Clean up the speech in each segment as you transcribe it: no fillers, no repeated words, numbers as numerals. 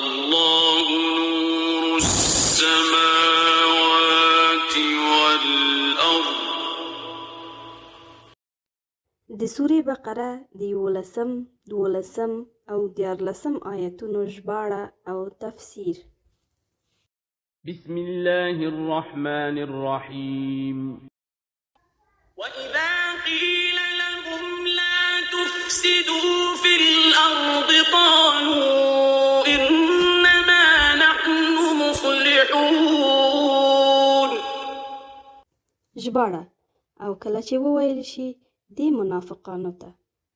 الله نور السماوات والأرض. د سورې بقره د 11 12 او 14 آیتونو ژباړه او تفسیر. بسم الله الرحمن الرحيم. وإذا قيل لهم لا تفسدوا في الأرض قالوا إنما نحن مصلحون. ژباړه: او کله چې وویل شي دې منافقانو ته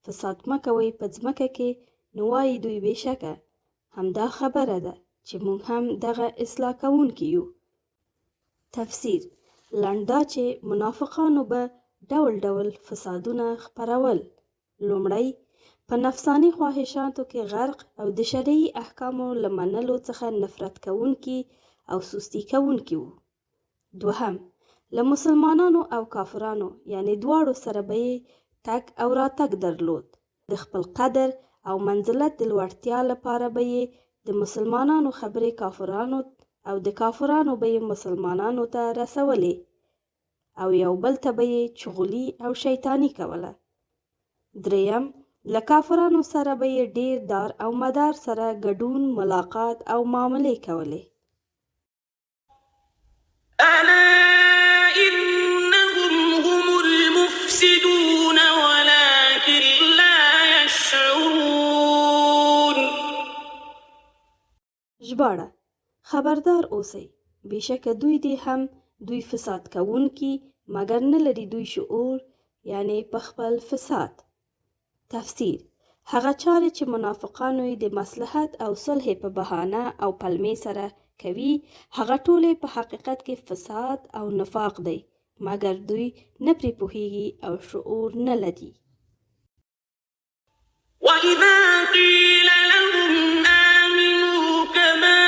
فساد مه کوئ په ځمکه کې، نو وایي دوی بېشکه همدا خبره ده چې موږ هم دغه اصلاح کوونکي یو. تفسیر: لنډ دا چې منافقانو به ډول ډول فسادونه خپرول. لومړی په نفساني خواهشاتو کې غرق او د شرعي احکامو له منلو څخه نفرت کوونکي او سستی کوونکي وو. دوهم، له مسلمانانو او کافرانو یعنی دواړو سره به یې تګ او راتګ درلود. د خپل قدر او منزلت د لوړتیا لپاره به یې د مسلمانانو خبرې کافرانو او د کافرانو به یې مسلمانانو ته رسولې او یو بل ته به یې چغلي او شیطانی کوله. دریم، له کافرانو سره به یې ډیر دار او مدار سره ګډون، ملاقات او معاملې کولې. ألا إنهم هم المفسدون ولكن لا يشعرون. ژباړه: خبردار اوسئ، بېشکه دوی دې هم دوی فساد کوونکي مګر نه لري دوی شعور، یعنی په خپل فساد. تفسیر: هغه چارې چې منافقانو یې د مصلحت او صلح په بهانه او پلمې سره کوي، هغه ټولې په حقیقت کې فساد او نفاق دی، مګر دوی نه پرې پوهیږي او شعور نه لري. وإذا قيل لهم آمنوا كما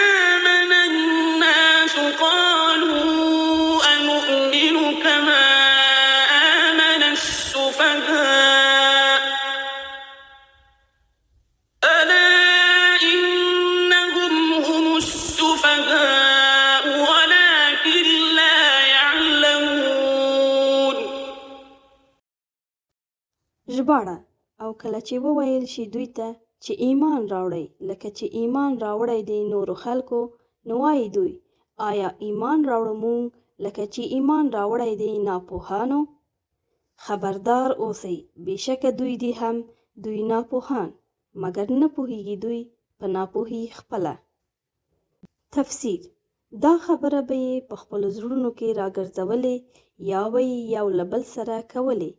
آمن الناس قالوا أنؤمن كما آمن السفهاء ألا إنهم هم السفهاء ولكن لا يعلمون. ژباړه: او کله چې وویل شي دوی ته چې ایمان راوړئ لکه چې ایمان راوړی دی نورو خلکو، نو وایي دوی آیا ایمان راوړو موږ لکه چې ایمان راوړی دی ناپوهانو؟ خبردار اوسئ، بېشکه دوی دي هم دوی ناپوهان مګر نه پوهیږي دوی په ناپوهي خپله. تفسیر: دا خبره به یې په خپلو زړونو کې راګرځولې، یا به یې یو له بل سره کولې،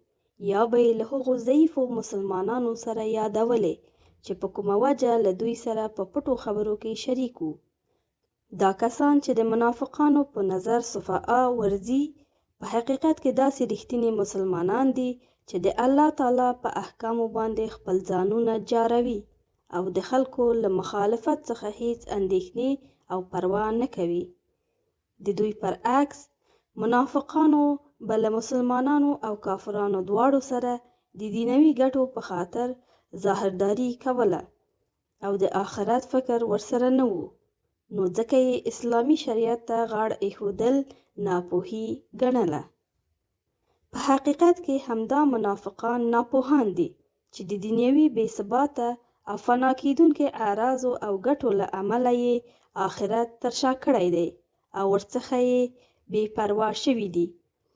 یا به یې له هغو ضعیفو مسلمانانو سره یادولې چې په کومه وجه له دوی سره په پټو خبرو کې شریک وو. دا کسان چې د منافقانو په نظر صفاء ورځي، په حقیقت کې داسې رښتینی مسلمانان دي چې د الله تعالی په احکامو باندې خپل ځانونه جاروي او د خلکو له مخالفت څخه هیڅ اندېښنې او پروا نه کوي. د دوی برعکس منافقانو به له مسلمانانو او کافرانو دواړو سره د دینوي ګټو په خاطر ظاهرداري کوله او د آخرت فکر ورسره نه وو، نو ځکه یې اسلامي شریعت ته غاړه ایښودل ناپوهي ګڼله. په حقیقت کې همدا منافقان ناپوهان دي چې د دنیوي بې ثباته او فنا کېدونکې اعراضو او ګټو له امله یې آخرت ترشا کړی دی او ورڅخه یې بې پروا شوي دي.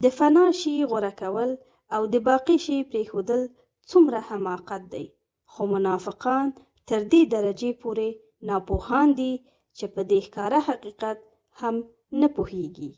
د فنا شي غوره کول او د باقي شي پرېښودل څومره حماقت دی، خو منافقان تر دې درجې پورې ناپوهان دي چې په دې ښکاره حقیقت هم نه پوهیږي.